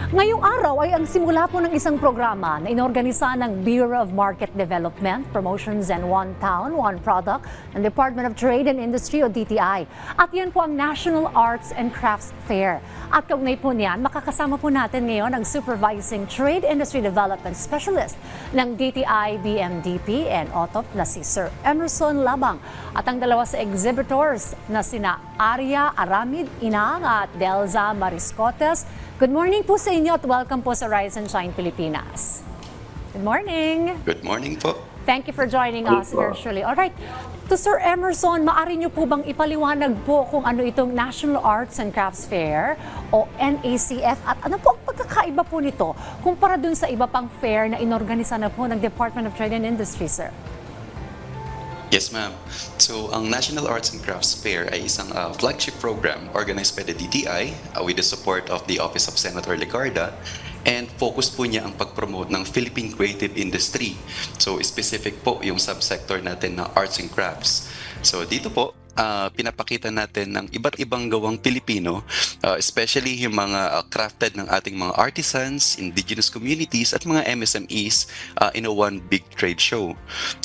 Ngayong araw ay ang simula po ng isang programa na inorganisa ng Bureau of Market Development, Promotions and One Town, One Product ng Department of Trade and Industry o DTI. At yan po ang National Arts and Crafts Fair. At kaugnay po niyan, makakasama po natin ngayon ang Supervising Trade Industry Development Specialist ng DTI BMDP and OTOP na si Sir Emerson Labang. At ang dalawa sa exhibitors na sina Arya Aramid Inang at Delza Mariscotes. Good morning po sa inyo at welcome po sa Rise and Shine Pilipinas. Good morning. Good morning po. Thank you for joining us virtually. All right. To Sir Emerson, maaari niyo po bang ipaliwanag po kung ano itong National Arts and Crafts Fair o NACF at ano po ang pagkakaiba po nito kumpara dun sa iba pang fair na inorganisa na po ng Department of Trade and Industry, sir? Yes, ma'am. So, ang National Arts and Crafts Fair ay isang flagship program organized by the DTI with the support of the Office of Senator Legarda, and focus po niya ang pag-promote ng Philippine creative industry. So, specific po yung subsector natin na arts and crafts. So, dito po, pinapakita natin ng iba't ibang gawang Pilipino, especially yung mga crafted ng ating mga artisans, indigenous communities at mga MSMEs in a one big trade show.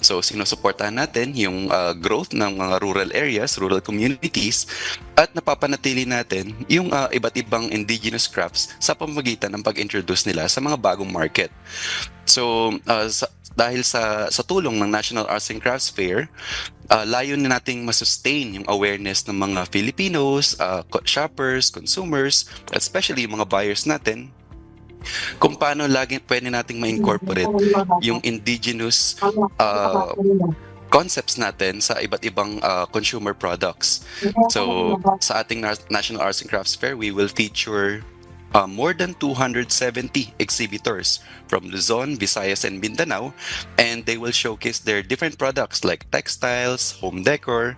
So sinusuportahan natin yung growth ng mga rural areas, rural communities, at napapanatili natin yung iba't ibang indigenous crafts sa pamamagitan ng pag-introduce nila sa mga bagong market. So dahil sa tulong ng National Arts and Crafts Fair, layon na nating masustain yung awareness ng mga Filipinos, shoppers, consumers, especially yung mga buyers natin, kung paano lagi pwede nating ma-incorporate yung indigenous concepts natin sa iba't ibang consumer products. So sa ating National Arts and Crafts Fair, we will feature more than 270 exhibitors from Luzon, Visayas, and Mindanao, and they will showcase their different products like textiles, home decor,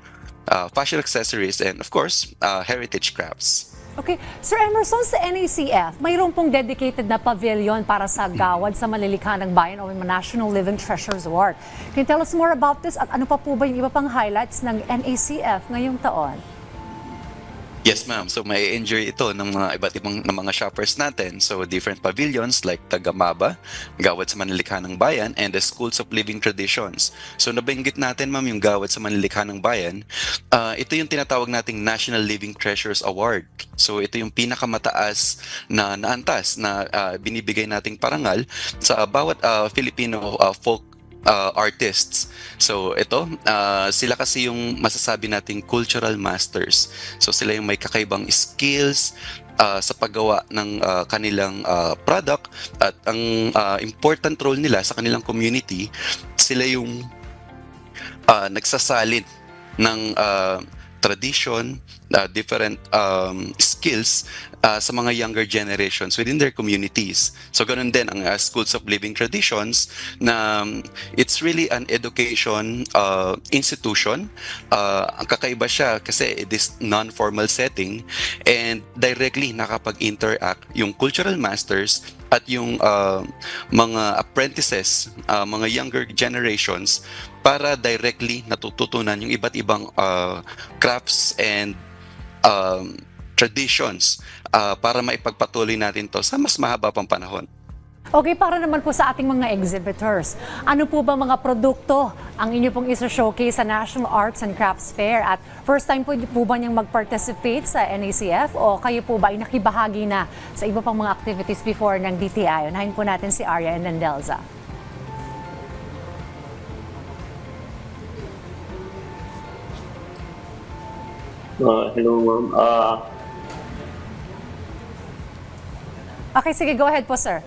fashion accessories, and of course, heritage crafts. Okay. Sir Emerson, sa NACF, mayroon pong dedicated na pavilion para sa gawad sa malilikha ng bayan o National Living Treasures Award. Can you tell us more about this at ano pa po ba yung iba pang highlights ng NACF ngayong taon? Yes, ma'am. So may enjoy ito ng mga iba't ibang ng mga shoppers natin. So different pavilions like Tagamaba, Gawad sa Manilikha ng Bayan, and the Schools of Living Traditions. So nabanggit natin, ma'am, yung Gawad sa Manilikha ng Bayan. Ito yung tinatawag nating National Living Treasures Award. So ito yung pinakamataas na naantas na binibigay nating parangal sa bawat Filipino folk artists. So ito, sila kasi yung masasabi nating cultural masters. So sila yung may kakaibang skills sa paggawa ng kanilang product, at ang important role nila sa kanilang community, sila yung nagsasalin ng tradition, different skills sa mga younger generations within their communities. So ganun din ang Schools of Living Traditions na it's really an education institution. Ang kakaiba siya kasi this non-formal setting, and directly nakapag-interact yung cultural masters at yung mga apprentices, mga younger generations, para directly natututunan yung iba't ibang crafts and traditions para maipagpatuloy natin to sa mas mahaba pang panahon. Okay, para naman po sa ating mga exhibitors, ano po ba mga produkto ang inyo pong isa-showcase sa National Arts and Crafts Fair? At first time po ba niyang mag-participate sa NACF o kayo po ba ay nakibahagi na sa iba pang mga activities before ng DTI? Unahin po natin si Arya and then Delza. Hello, ma'am. Okay, sige, go ahead po, sir.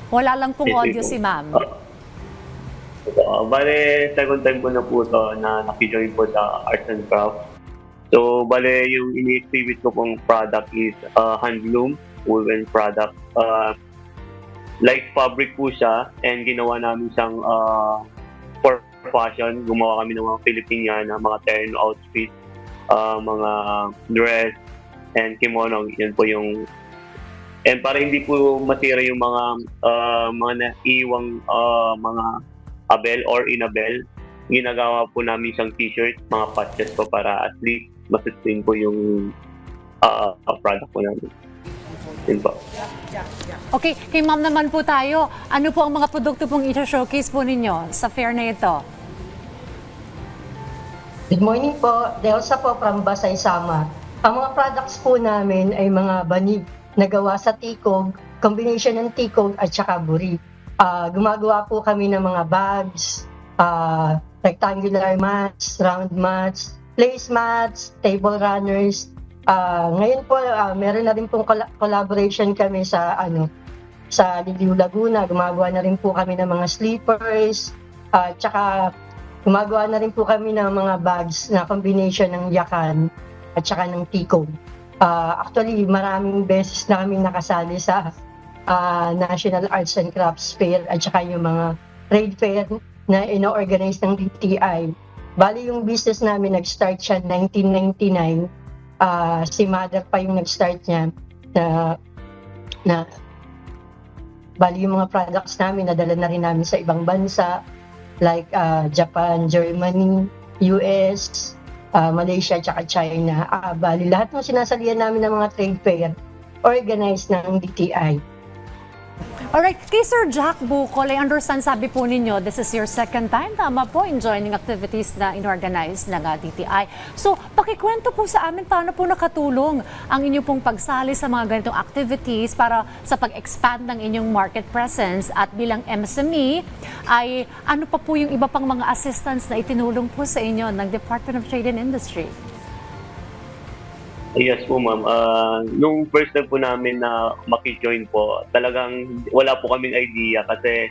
Wala lang pong audio si ma'am. Bale, second time ko na po ito na nakijoin po sa Arts and Crafts. So, bale, yung ini-exhibit ko pong product is handloom, woven product. Like fabric po siya, and ginawa namin siyang for fashion. Gumawa kami ng mga Filipiniana, mga terno outfit, mga dress, and kimono. Yan po yung... And para hindi po masira yung mga naiiwang mga abel or inabel, ginagawa po namin siyang t-shirt, mga patches po para at least masustain po yung product po namin. Yun po. Okay, kay ma'am naman po tayo. Ano po ang mga produkto pong i-showcase po ninyo sa fair na ito? Good morning po, Delsa po from Basay Sama. Ang mga products po namin ay mga banig na gawa sa tikog, combination ng tikog at saka buri. Gumagawa po kami ng mga bags, rectangular mats, round mats, place mats, table runners. Ngayon po, meron na rin pong collaboration kami sa sa Liliw Laguna. Gumagawa na rin po kami ng mga sleepers, tsaka gumagawa na rin po kami ng mga bags na combination ng yakan at saka ng tikog. Actually, maraming beses na kami nakasali sa National Arts and Crafts Fair at saka yung mga trade fair na ino-organize ng DTI. Bali yung business namin, nag-start siya 1999. Si Mother pa yung nag-start niya na bali yung mga products namin, nadala na rin namin sa ibang bansa like Japan, Germany, US, Malaysia, tsaka China. Bali lahat ng sinasalihan namin ng mga trade fair organized ng DTI. Alright, kay Sir Jack Bukol, I understand sabi po ninyo, this is your second time, tama po, in joining activities na inorganize ng DTI. So, pakikwento po sa amin paano po nakatulong ang inyo pong pagsali sa mga ganitong activities para sa pag-expand ng inyong market presence at bilang MSME, ay ano pa po yung iba pang mga assistance na itinulong po sa inyo ng Department of Trade and Industry? Yes po, ma'am. Nung first time po namin na maki-join po, talagang wala po kaming idea kasi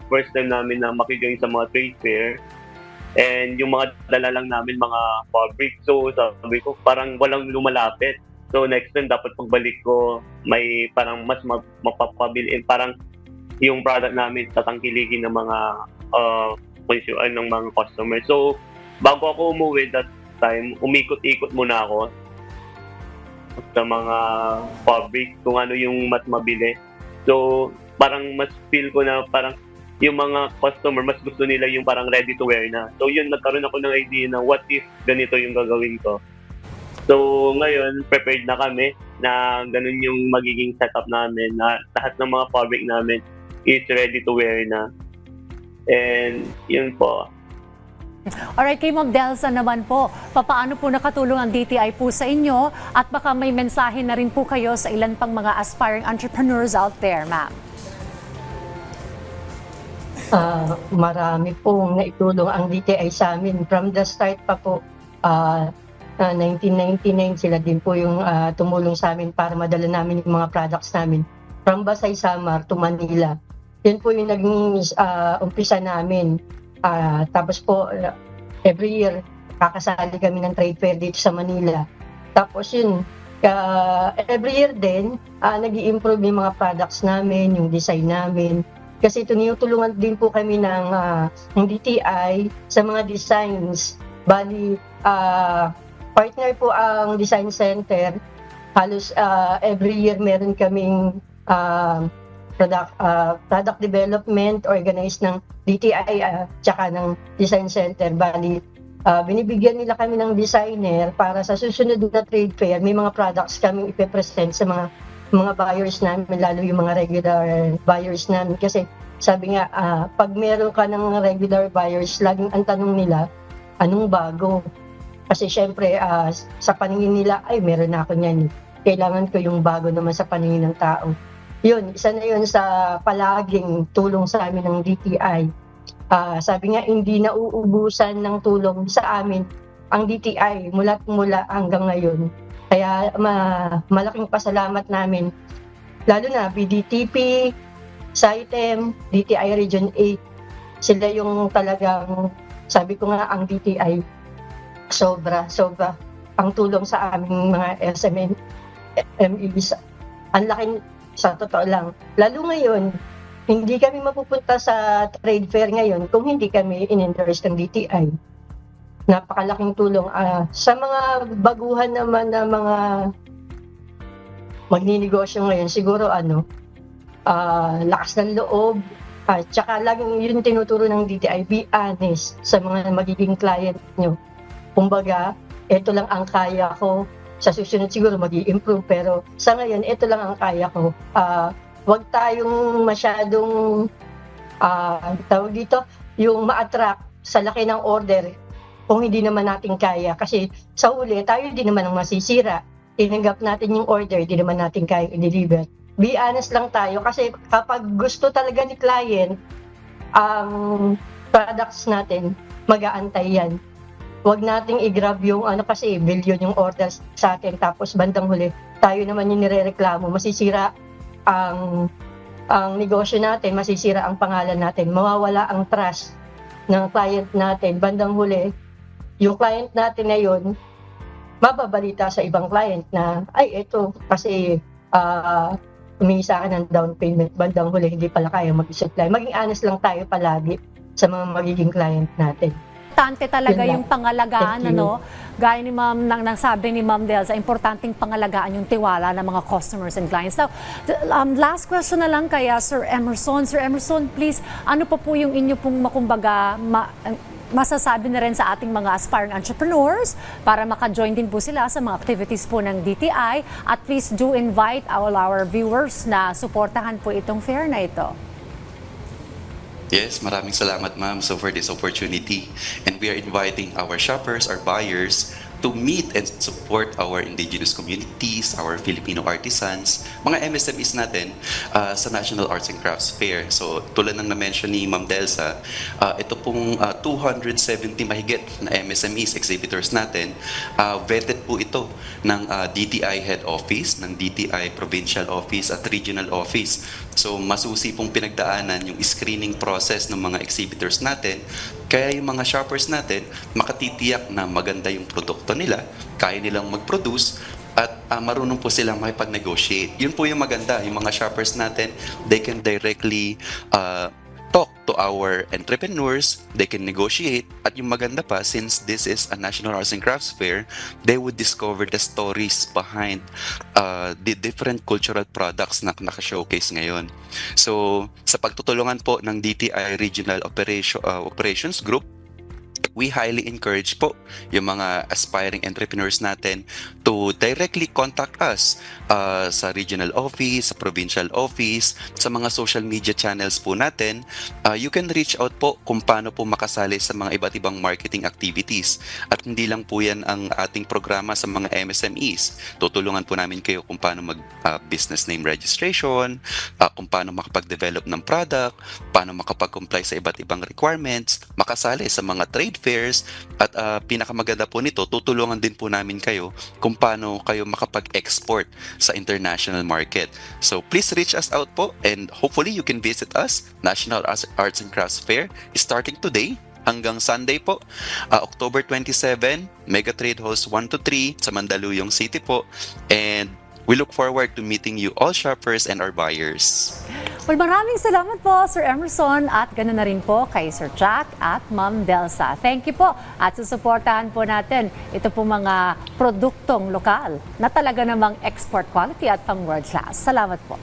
first time namin na maki-join sa mga trade fair and yung mga dala lang namin mga fabric. So sabi ko parang walang lumalapit. So next time dapat pagbalik ko may parang mas mapapabilin, parang yung product namin tatangkiligin ng mga ng mga customer. So bago ako umuwi that time, umikot-ikot muna ako sa mga fabric kung ano yung mas mabili. So, parang mas feel ko na parang yung mga customer, mas gusto nila yung parang ready to wear na. So, yun, nagkaroon ako ng idea na what if ganito yung gagawin ko. So, ngayon, prepared na kami na ganun yung magiging setup namin na lahat ng mga fabric namin is ready to wear na. And, yun po. Alright, kay Ma'am Delsa naman po, paano po nakatulong ang DTI po sa inyo at baka may mensahe na rin po kayo sa ilan pang mga aspiring entrepreneurs out there, ma'am? Marami pong naitulong ang DTI sa amin. From the start pa po, 1999, sila din po yung tumulong sa amin para madala namin yung mga products namin. From Basay Samar to Manila. Yun po yung naging umpisa namin. Tapos po, every year, kakasali kami ng trade fair dito sa Manila. Tapos yun, every year din, nag-i-improve yung mga products namin, yung design namin. Kasi tinutulungan din po kami ng DTI sa mga designs. Bali, partner po ang Design Center. Halos every year meron kaming product development organized ng DTI tsaka ng Design Center. Bali, binibigyan nila kami ng designer para sa susunod na trade fair, may mga products kami ipe-present sa mga buyers namin, lalo yung mga regular buyers namin. Kasi sabi nga, pag meron ka ng regular buyers, laging ang tanong nila, anong bago? Kasi syempre, sa paningin nila, ay meron na ako niyan. Kailangan ko yung bago naman sa paningin ng tao. Yun, isa na yun sa palaging tulong sa amin ng DTI. Sabi nga, hindi na uubusan ng tulong sa amin ang DTI mula hanggang ngayon. Kaya malaking pasalamat namin, lalo na BDTP, SITEM, DTI Region 8. Sila yung talagang, sabi ko nga, ang DTI, sobra ang tulong sa aming mga SMEs. Ang laking, sa totoo lang. Lalo ngayon, hindi kami mapupunta sa trade fair ngayon kung hindi kami in-endorse ng DTI. Napakalaking tulong. Sa mga baguhan naman na mga magninegosyo ngayon, siguro lakas ng loob. Tsaka laging yun tinuturo ng DTI, be honest sa mga magiging client nyo. Kumbaga, ito lang ang kaya ko, sa susunod siguro mag-i-improve, pero sa ngayon, ito lang ang kaya ko. Huwag tayong masyadong, tawag dito, yung ma-attract sa laki ng order kung hindi naman natin kaya. Kasi sa huli, tayo din naman ang masisira. Tinanggap natin yung order, hindi naman natin kaya i-deliver. Be honest lang tayo kasi kapag gusto talaga ni client ang products natin, mag-aantay yan. Huwag nating i-grab yung kasi billion yung orders sa atin tapos bandang huli tayo naman yung nirereklamo, masisira ang negosyo natin, masisira ang pangalan natin, mawawala ang trust ng client natin. Bandang huli, yung client natin na yun, mababalita sa ibang client na, ay, ito, kasi humingi sa akin ng down payment. Bandang huli, hindi pala kaya mag-supply. Maging honest lang tayo palagi sa mga magiging client natin. Importante talaga Yun lang. yung pangalagaan, Thank you. Gaya ni Ma'am, nang sabi ni Ma'am Delsa, importanteng pangalagaan yung tiwala ng mga customers and clients. Now, last question na lang kaya Sir Emerson. Sir Emerson, please, ano pa po yung inyo pong makumbaga, masasabi na rin sa ating mga aspiring entrepreneurs para maka-join din po sila sa mga activities po ng DTI. At please do invite all our viewers na suportahan po itong fair na ito. Yes, maraming salamat ma'am for this opportunity. And we are inviting our shoppers, our buyers, to meet and support our indigenous communities, our Filipino artisans, mga MSMEs natin sa National Arts and Crafts Fair. So tulad ng na-mention ni Ma'am Delsa, ito pong 270 mahigit na MSMEs, exhibitors natin, vetted po ito ng DTI Head Office, ng DTI Provincial Office at Regional Office. So masusi pong pinagdaanan yung screening process ng mga exhibitors natin, kaya yung mga shoppers natin makatitiyak na maganda yung produkto nila, kaya nilang mag-produce at marunong po silang makipag-negotiate. Yun po yung maganda, yung mga shoppers natin, they can directly talk to our entrepreneurs, they can negotiate, at yung maganda pa, since this is a National Arts and Crafts Fair, they would discover the stories behind the different cultural products na naka-showcase ngayon. So, sa pagtutulungan po ng DTI Regional Operations Group, we highly encourage po yung mga aspiring entrepreneurs natin to directly contact us sa regional office, sa provincial office, sa mga social media channels po natin. You can reach out po kung paano po makasali sa mga iba't ibang marketing activities. At hindi lang po yan ang ating programa sa mga MSMEs. Tutulungan po namin kayo kung paano mag-business name registration, kung paano makapag-develop ng product, paano makapag-comply sa iba't ibang requirements, makasali sa mga trade fairs, at pinakamaganda po nito, tutulungan din po namin kayo kung paano kayo makapag-export sa international market. So please reach us out po, and hopefully you can visit us. National Arts and Crafts Fair is starting today hanggang Sunday po, October 27, Mega Trade Halls 1 to 3 sa Mandaluyong City po, and we look forward to meeting you all shoppers and our buyers. Well, maraming salamat po, Sir Emerson, at ganoon na rin po kay Sir Jack at Ma'am Delsa. Thank you po, at susuportahan po natin ito po mga produktong lokal na talaga namang export quality at pang world class. Salamat po.